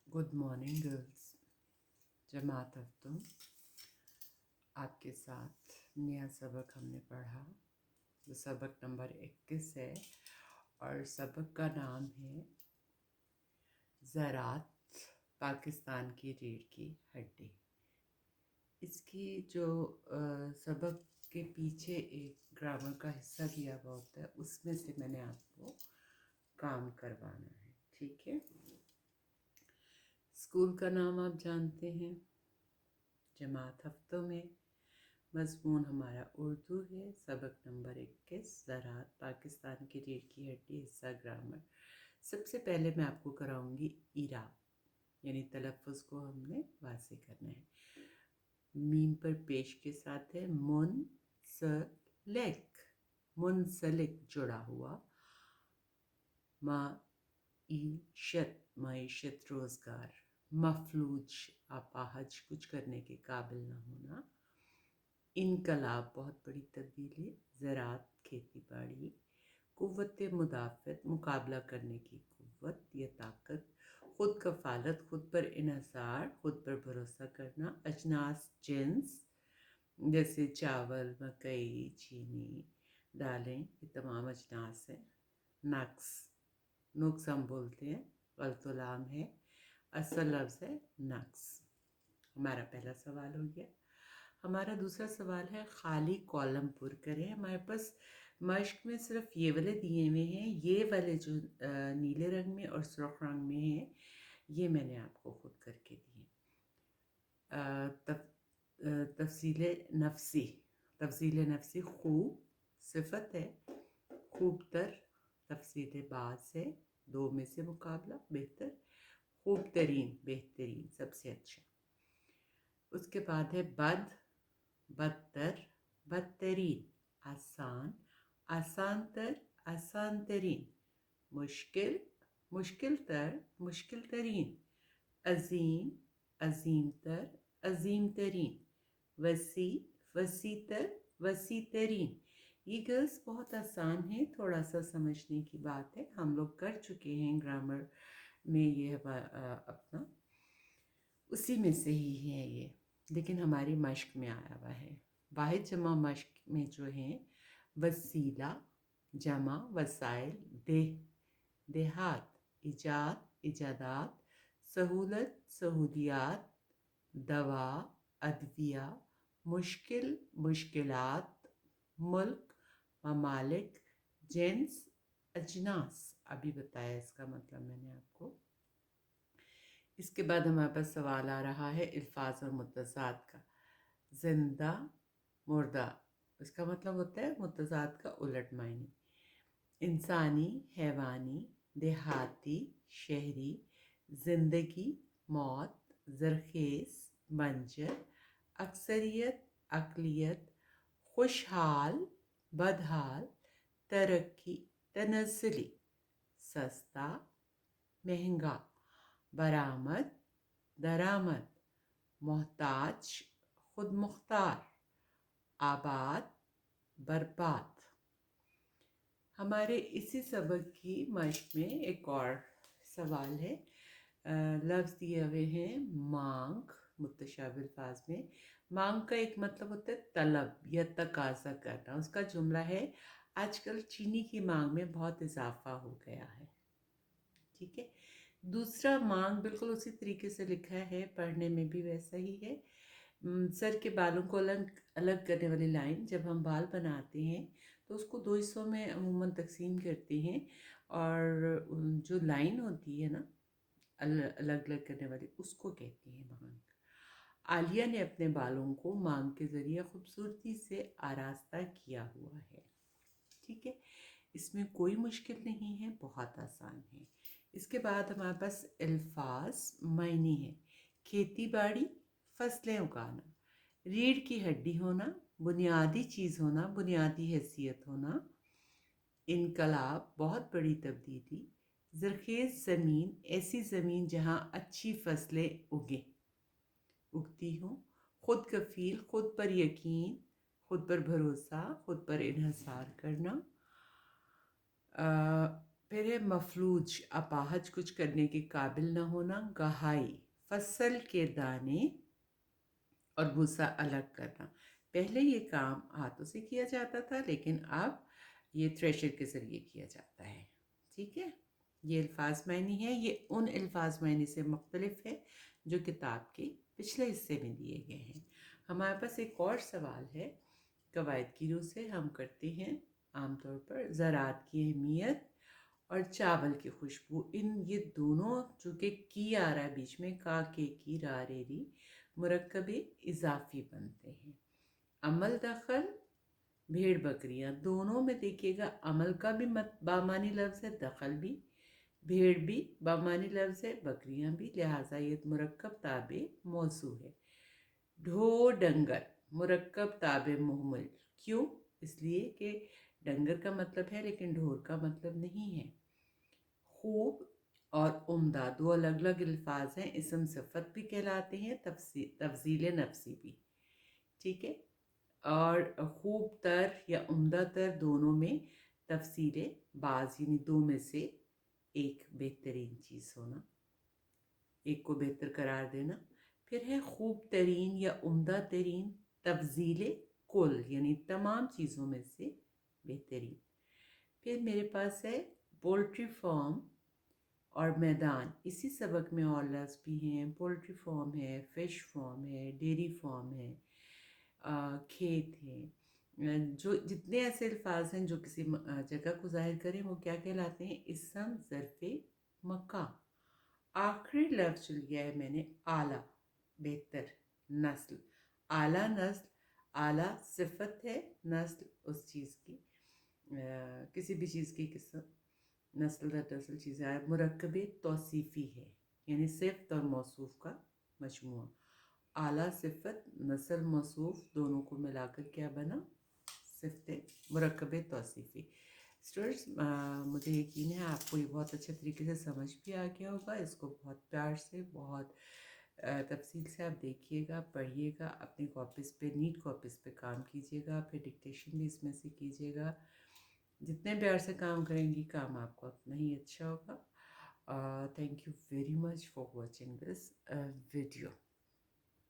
Good morning girls. जमात हफ्तों आपके साथ नया सबक हमने पढ़ा जो सबक नंबर 21 है और सबक का नाम है ज़रात, पाकिस्तान की रीढ़ की हड्डी। इसकी जो सबक के पीछे एक ग्रामर का हिस्सा दिया हुआ होता है उसमें से मैंने आपको काम करवाना है, ठीक है। स्कूल का नाम आप जानते हैं। जमात हफ्तों में मज़मून हमारा उर्दू है। सबक नंबर 21 ज़रात, पाकिस्तान की रीढ़ की हड्डी, हिस्सा ग्रामर। सबसे पहले मैं आपको कराऊंगी इराब, यानी तलफ़ुज़ को हमने वाज़े करना है। मीम पर पेश के साथ है मुनसलिक, मुनसलिक जुड़ा हुआ। माईशत, माईशत रोज़गार। मफलूज अपाहज, कुछ करने के काबिल न होना। इनकलाब बहुत बड़ी तब्दीली। ज़रात खेती बाड़ी। क़ुव्वत मुदाफ़त मुकाबला करने की क़ुव्वत या ताकत। ख़ुद कफ़ालत खुद पर इन्हसार, खुद पर भरोसा करना। अजनास जिन्स जैसे चावल, मकई, चीनी, दालें, ये तमाम अजनास हैं। नक्स, नुक्स हम बोलते हैं, गलतुलाम है, असल लफ्ज़ है नक्स। हमारा पहला सवाल हो गया। हमारा दूसरा सवाल है खाली कॉलम पुर करें। हमारे पास मश्क में सिर्फ ये वाले दिए हुए हैं, ये वाले जो नीले रंग में और सुर्ख रंग में हैं ये मैंने आपको खुद करके दिए। तफसील नफसी, तफसील नफसी खूब सिफत है, खूब तर तफसील बाज़ है, दो में से मुकाबला बेहतर। खूब तरीन बेहतरीन सबसे अच्छा। उसके बाद है बद, बदतर, बदतरीन। आसान, आसान तर, आसान तरीन। मुश्किल, मुश्किल तर, मुश्किल तरीन। अजीम, अजीम तर, अजीम तरीन। वसी, वसी तर, वसी तरीन। ये गर्ल्स बहुत आसान है, थोड़ा सा समझने की बात है। हम लोग कर चुके हैं ग्रामर में ये अपना, उसी में से ही है ये, लेकिन हमारी मश्क में आया हुआ है। वाहिद जमा मश्क में जो है वसीला, जमा वसाइल, देह, देहात, इजाद, इजादात, सहूलत, सहूलियात, दवा, अदविया, मुश्किल, मुश्किलात, मुल्क, ममालिक, जिन्स, अजनास। अभी बताया इसका मतलब मैंने आपको। इसके बाद हमारे पास सवाल आ रहा है अल्फाज और मुतज़ाद का। जिंदा, मुर्दा, इसका मतलब होता है मुतज़ाद का उलट मायने। इंसानी, हैवानी, देहाती, शहरी, ज़िंदगी, मौत, ज़रख़ेज़, मंजर, अक्सरियत, अक़लियत, खुशहाल, बदहाल, तरक्की, तनज़्ज़ुली, सस्ता, महंगा, बरामद, दरामद, मोहताज, खुद मुख्तार, आबाद, बर्बाद। हमारे इसी सबक की मश्क में एक और सवाल है। लफ्ज़ दिए हुए हैं मांग, मुतशाबिह अल्फाज में। मांग का एक मतलब होता है तलब या तकाजा करना। उसका जुमला है आजकल चीनी की मांग में बहुत इजाफा हो गया है, ठीक है। दूसरा मांग बिल्कुल उसी तरीके से लिखा है, पढ़ने में भी वैसा ही है। सर के बालों को अलग अलग करने वाली लाइन, जब हम बाल बनाते हैं तो उसको दो हिस्सों में अमूमन तकसीम करते हैं, और जो लाइन होती है ना अलग अलग करने वाली, उसको कहते हैं मांग। आलिया ने अपने बालों को मांग के ज़रिए खूबसूरती से आरास्ता किया हुआ है, ठीक है। इसमें कोई मुश्किल नहीं है, बहुत आसान है। इसके बाद हमारे पास अल्फाज मायने हैं। खेती बाड़ी, फसलें उगाना। रीढ़ की हड्डी होना, बुनियादी चीज़ होना, बुनियादी हैसियत होना। इनकलाब, बहुत बड़ी तब्दीली। ज़रख़ेज़ ज़मीन, ऐसी ज़मीन जहाँ अच्छी फसलें उगती हों। खुद कफ़ील, खुद पर यकीन, खुद पर भरोसा, खुद पर इन्हसार करना। फिर है मफलूज, अपाहज, कुछ करने के काबिल न होना। गहाई, फसल के दाने और भूसा अलग करना। पहले ये काम हाथों से किया जाता था, लेकिन अब ये थ्रेशर के ज़रिए किया जाता है। ठीक है, ये अल्फाज मायनी है, ये उन अल्फाज मायनी से मुख्तलिफ है जो किताब के पिछले हिस्से में दिए गए हैं। हमारे पास एक और सवाल है, कवायद की रूह से हम करते हैं आमतौर पर ज़रात की अहमियत और चावल की खुशबू। इन ये दोनों जो कि की आ रहा है बीच में, का के की रा रे री, मुरक्कबे इजाफी बनते हैं। अमल दखल, भेड़ बकरियां, दोनों में देखिएगा अमल का भी बामानी लफ्ज़ है, दखल भी, भेड़ भी बामानी लफ्ज़ है, बकरियां भी, लिहाजा ये मुरक्कब ताबे मौसू है। ढो डंगर, मुरक्कब ताबे मुहमल। क्यों? इसलिए कि डंगर का मतलब है लेकिन ढोर का मतलब नहीं है। खूब और उम्दा दो अलग अलग अल्फाज हैं, इसम सिफत भी कहलाते हैं, तफजील नफ्सी भी। ठीक है, और खूब तर या उम्दा तर दोनों में तफसील बाज, यानी दो में से एक बेहतरीन चीज़ होना, एक को बेहतर करार देना। फिर है खूब तरीन या उम्दा तरीन, तफजील कुल, यानी तमाम चीज़ों में से बेहतरीन। फिर मेरे पास है पोल्ट्री फार्म और मैदान, इसी सबक में और लफ्ज़ भी हैं। पोल्ट्री फार्म है, फ़िश फार्म है, डेयरी फार्म है, खेत है। जो जितने ऐसे अल्फाज हैं जो किसी जगह को ज़ाहिर करें, वो क्या कहलाते हैं? इसम ज़र्फ़े मक्का। आखिरी लफ्ज़ चुन लिया है मैंने, आला, बेहतर, नस्ल। आला नस्ल, आला सिफत है, नस्ल उस चीज़ की, किसी भी चीज़ की किस्म, नस्ल दरअसल चीज़ है। मुरक्कबे तौसीफ़ी है, यानी सिफ़त और मौसूफ़ का मजमुआ। आला सिफ़त, नस्ल मौसूफ़, दोनों को मिलाकर क्या बना? सिफ़त मुरक्कबे तौसीफ़ी। स्टूडेंट्स, मुझे यकीन है आपको ये बहुत अच्छे तरीके से समझ भी आ गया होगा। इसको बहुत प्यार से, बहुत तफसील से आप देखिएगा, पढ़िएगा, अपनी कॉपीज़ पे, नीट कॉपीज़ पे काम कीजिएगा, फिर डिक्टेशन भी इसमें से कीजिएगा। जितने प्यार से काम करेंगी, काम आपको उतना ही अच्छा होगा। Thank you very much for watching this video.